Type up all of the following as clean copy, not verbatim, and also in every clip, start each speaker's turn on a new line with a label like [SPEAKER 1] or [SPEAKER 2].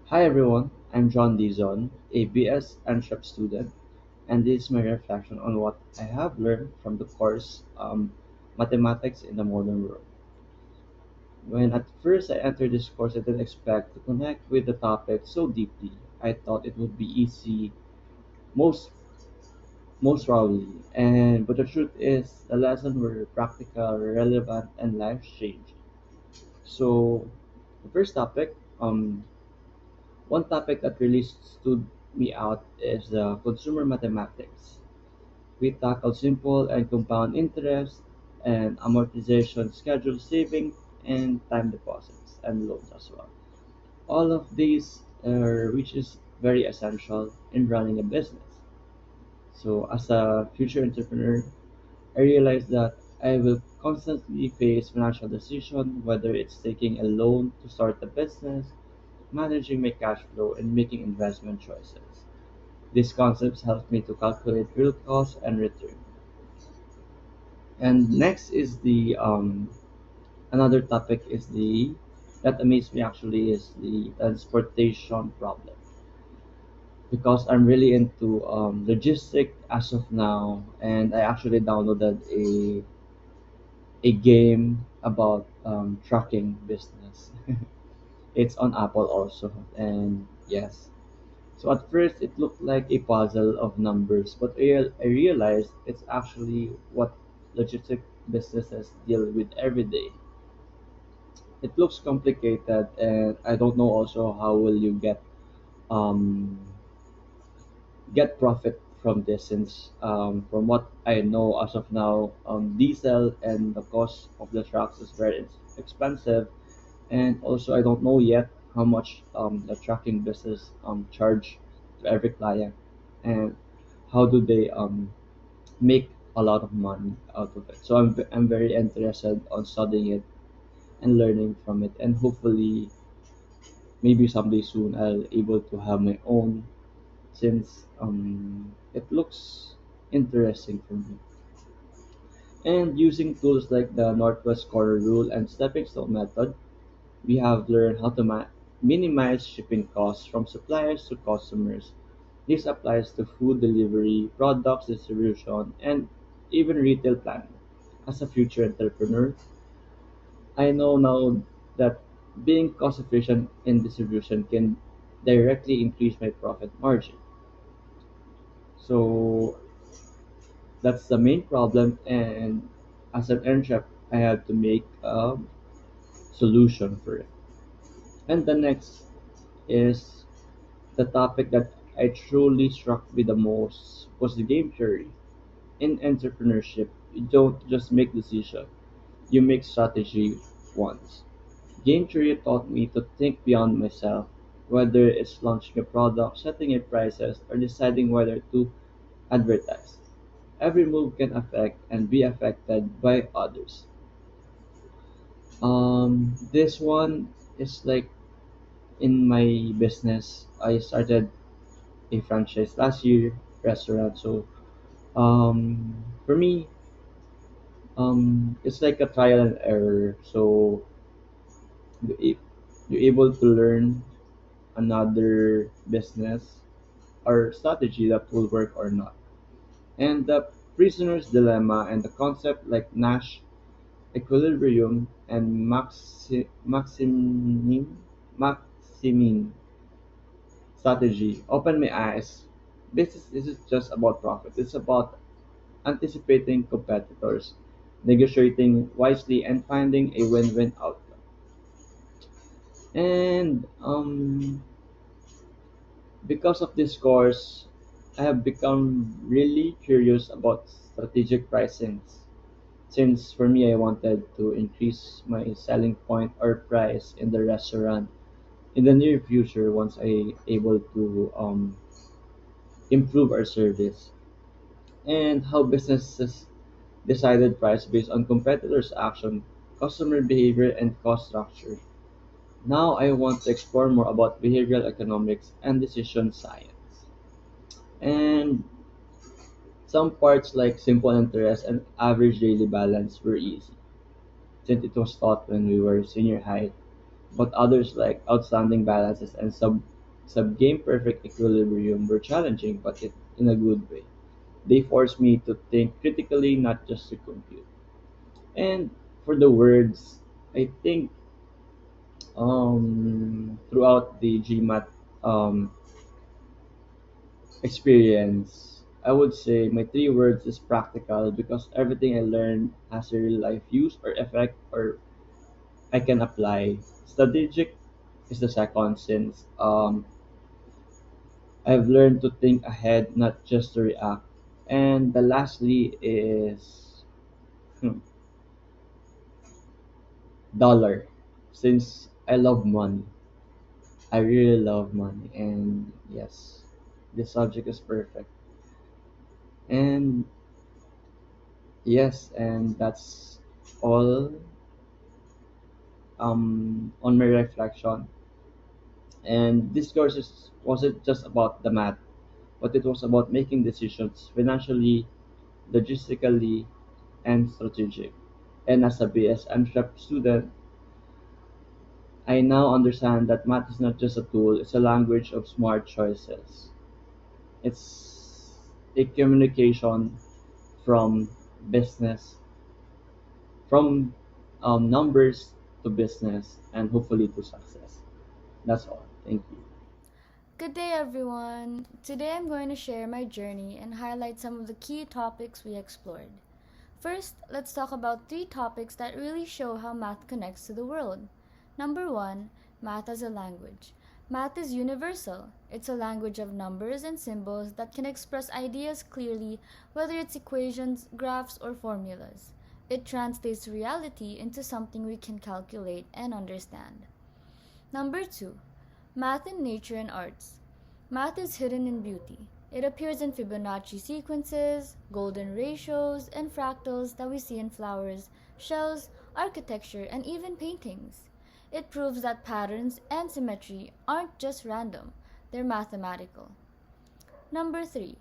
[SPEAKER 1] Hi everyone, I'm John Dizon, a BS Entrep student, and this is my reflection on what I have learned from the course Mathematics in the Modern World. When at first I entered this course, I didn't expect to connect with the topic so deeply. I thought it would be easy, most most probably, and but the truth is, the lessons were practical, relevant, and life changing. So, the first topic, one topic that really stood me out is consumer mathematics. We tackle simple and compound interest and amortization schedule saving and time deposits and loans as well. All of these which is very essential in running a business. So as a future entrepreneur, I realized that I will constantly face financial decisions, whether it's taking a loan to start a business, managing my cash flow, and making investment choices. These concepts help me to calculate real cost and return. And next is the another topic is the that amazed me actually is the transportation problem because I'm really into logistic as of now, and I actually downloaded a game about trucking business. It's on Apple also, and yes. So at first it looked like a puzzle of numbers, but I realized it's actually what logistic businesses deal with every day. It looks complicated, and I don't know also how will you um, get profit from this since from what I know as of now, diesel and the cost of the trucks is very expensive, and also I don't know yet how much the trucking business charge to every client, and how do they make a lot of money out of it. So I'm very interested on studying it and learning from it, and hopefully maybe someday soon I'll able to have my own since it looks interesting for me. And using tools like the Northwest Corner Rule and Stepping Stone Method, we have learned how to minimize shipping costs from suppliers to customers. This applies to food delivery, products distribution, and even retail planning. As a future entrepreneur, I know now that being cost efficient in distribution can directly increase my profit margin. So that's the main problem, and as an entrepreneur, I have to make a solution for it. And the next is the topic that I truly struck me the most was the game theory. In entrepreneurship, you don't just make decisions, you make strategy once. Game theory taught me to think beyond myself, whether it's launching a product, setting a prices, or deciding whether to advertise. Every move can affect and be affected by others. This one is like in my business. I started a franchise last year, restaurant. So for me, it's like a trial and error. So you, a- you're able to learn another business or strategy that will work or not. And the prisoner's dilemma and the concept like Nash equilibrium and maximin strategy open my eyes. This is just about profit. It's about anticipating competitors, negotiating wisely, and finding a win-win outcome. And because of this course, I have become really curious about strategic pricing. Since for me, I wanted to increase my selling point or price in the restaurant in the near future once I able to improve our service, and how businesses decided price based on competitors' action, customer behavior, and cost structure. Now I want to explore more about behavioral economics and decision science. And some parts like simple interest and average daily balance were easy, since it was taught when we were senior high, but others like outstanding balances and Sub game perfect equilibrium were challenging, but in a good way. They forced me to think critically, not just to compute. And for the words, I think throughout the GMAT experience, I would say my three words is practical because everything I learned has a real life use or effect or I can apply. Strategic is the second since I've learned to think ahead, not just to react. And the lastly is dollar. Since I love money, I really love money, and yes, this subject is perfect. And yes, and that's all on my reflection. And this course wasn't just about the math, but it was about making decisions financially, logistically, and strategic. And as a BSM Shep student, I now understand that math is not just a tool, it's a language of smart choices. It's a communication from business, from numbers to business, and hopefully to success. That's all. Thank you.
[SPEAKER 2] Good day, everyone. Today I'm going to share my journey and highlight some of the key topics we explored. First, let's talk about three topics that really show how math connects to the world. Number one, math as a language. Math is universal. It's a language of numbers and symbols that can express ideas clearly, whether it's equations, graphs, or formulas. It translates reality into something we can calculate and understand. Number two, math in nature and arts. Math is hidden in beauty. It appears in Fibonacci sequences, golden ratios, and fractals that we see in flowers, shells, architecture, and even paintings. It proves that patterns and symmetry aren't just random, they're mathematical. Number 3.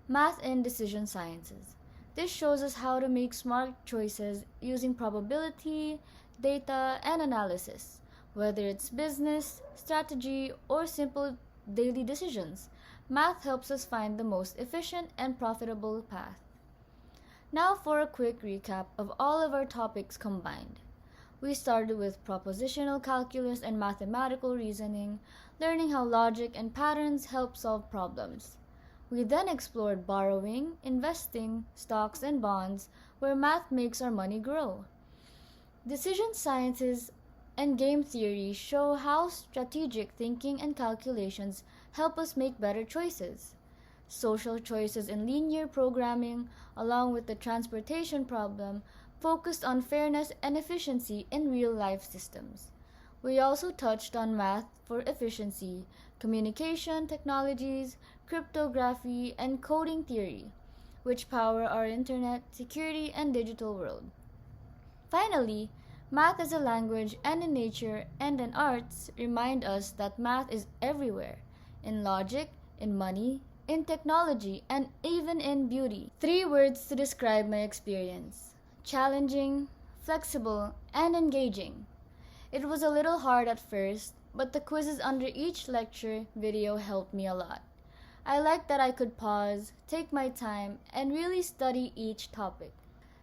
[SPEAKER 2] Math and decision sciences. This shows us how to make smart choices using probability, data, and analysis. Whether it's business, strategy, or simple daily decisions, math helps us find the most efficient and profitable path. Now for a quick recap of all of our topics combined. We started with propositional calculus and mathematical reasoning, learning how logic and patterns help solve problems. We then explored borrowing, investing, stocks, and bonds, where math makes our money grow. Decision sciences and game theory show how strategic thinking and calculations help us make better choices. Social choices in linear programming, along with the transportation problem, focused on fairness and efficiency in real life systems. We also touched on math for efficiency, communication technologies, cryptography, and coding theory, which power our internet, security, and digital world. Finally, math as a language and in nature and in arts remind us that math is everywhere in logic, in money, in technology, and even in beauty. Three words to describe my experience: challenging, flexible, and engaging. It was a little hard at first, but the quizzes under each lecture video helped me a lot. I liked that I could pause, take my time, and really study each topic.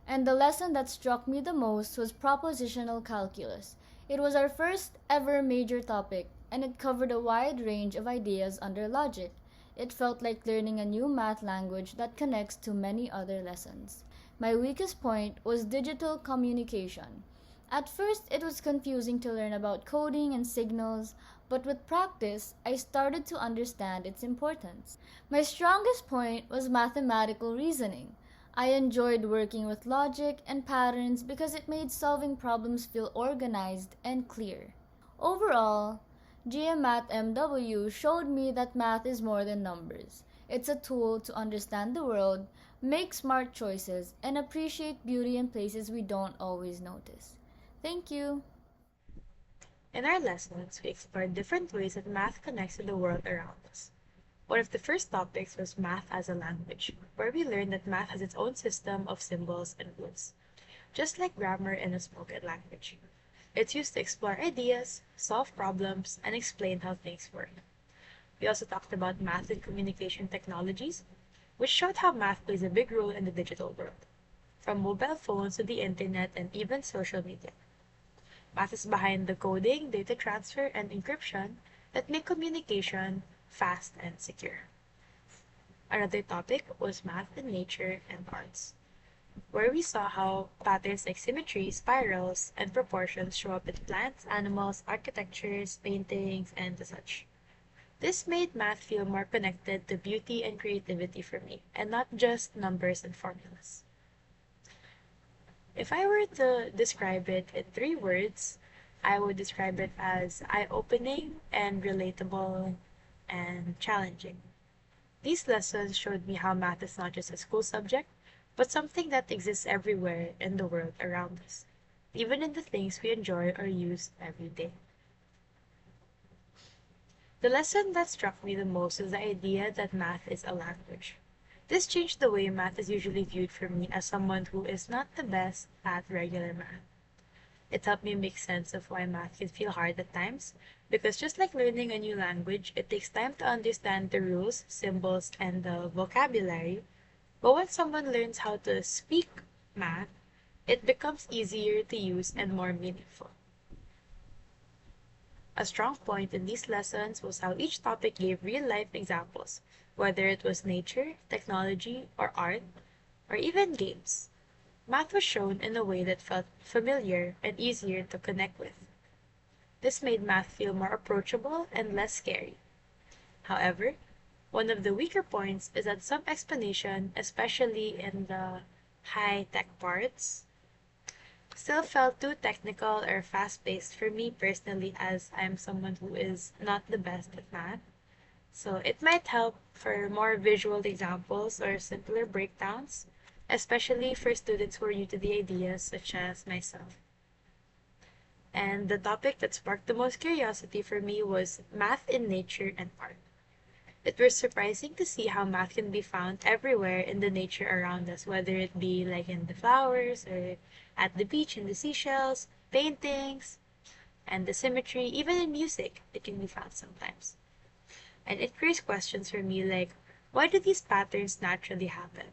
[SPEAKER 2] And the lesson that struck me the most was propositional calculus. It was our first ever major topic, and it covered a wide range of ideas under logic. It felt like learning a new math language that connects to many other lessons. My weakest point was digital communication. At first, it was confusing to learn about coding and signals, but with practice, I started to understand its importance. My strongest point was mathematical reasoning. I enjoyed working with logic and patterns because it made solving problems feel organized and clear. Overall, GEMATMW showed me that math is more than numbers. It's a tool to understand the world, make smart choices, and appreciate beauty in places we don't always notice. Thank you.
[SPEAKER 3] In our lessons, we explored different ways that math connects to the world around us. One of the first topics was math as a language, where we learned that math has its own system of symbols and rules. Just like grammar in a spoken language, it's used to explore ideas, solve problems, and explain how things work. We also talked about math and communication technologies, which showed how math plays a big role in the digital world, from mobile phones to the internet and even social media. Math is behind the coding, data transfer, and encryption that make communication fast and secure. Another topic was math in nature and arts, where we saw how patterns like symmetry, spirals, and proportions show up in plants, animals, architectures, paintings, and the such. This made math feel more connected to beauty and creativity for me, and not just numbers and formulas. If I were to describe it in three words, I would describe it as eye-opening and relatable and challenging. These lessons showed me how math is not just a school subject, but something that exists everywhere in the world around us, even in the things we enjoy or use every day. The lesson that struck me the most is the idea that math is a language. This changed the way math is usually viewed for me as someone who is not the best at regular math. It helped me make sense of why math can feel hard at times, because just like learning a new language, it takes time to understand the rules, symbols, and the vocabulary. But when someone learns how to speak math, it becomes easier to use and more meaningful. A strong point in these lessons was how each topic gave real-life examples, whether it was nature, technology, or art, or even games. Math was shown in a way that felt familiar and easier to connect with. This made math feel more approachable and less scary. However, one of the weaker points is that some explanation, especially in the high-tech parts, still felt too technical or fast-paced for me personally, as I'm someone who is not the best at math. So it might help for more visual examples or simpler breakdowns, especially for students who are new to the ideas, such as myself. And the topic that sparked the most curiosity for me was math in nature and art. It was surprising to see how math can be found everywhere in the nature around us, whether it be like in the flowers or at the beach in the seashells, paintings, and the symmetry, even in music, it can be found sometimes. And it raised questions for me like, why do these patterns naturally happen?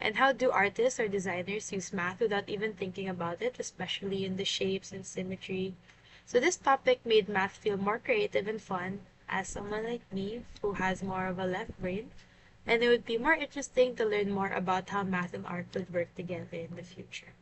[SPEAKER 3] And how do artists or designers use math without even thinking about it, especially in the shapes and symmetry? So this topic made math feel more creative and fun as someone like me who has more of a left brain, and it would be more interesting to learn more about how math and art would work together in the future.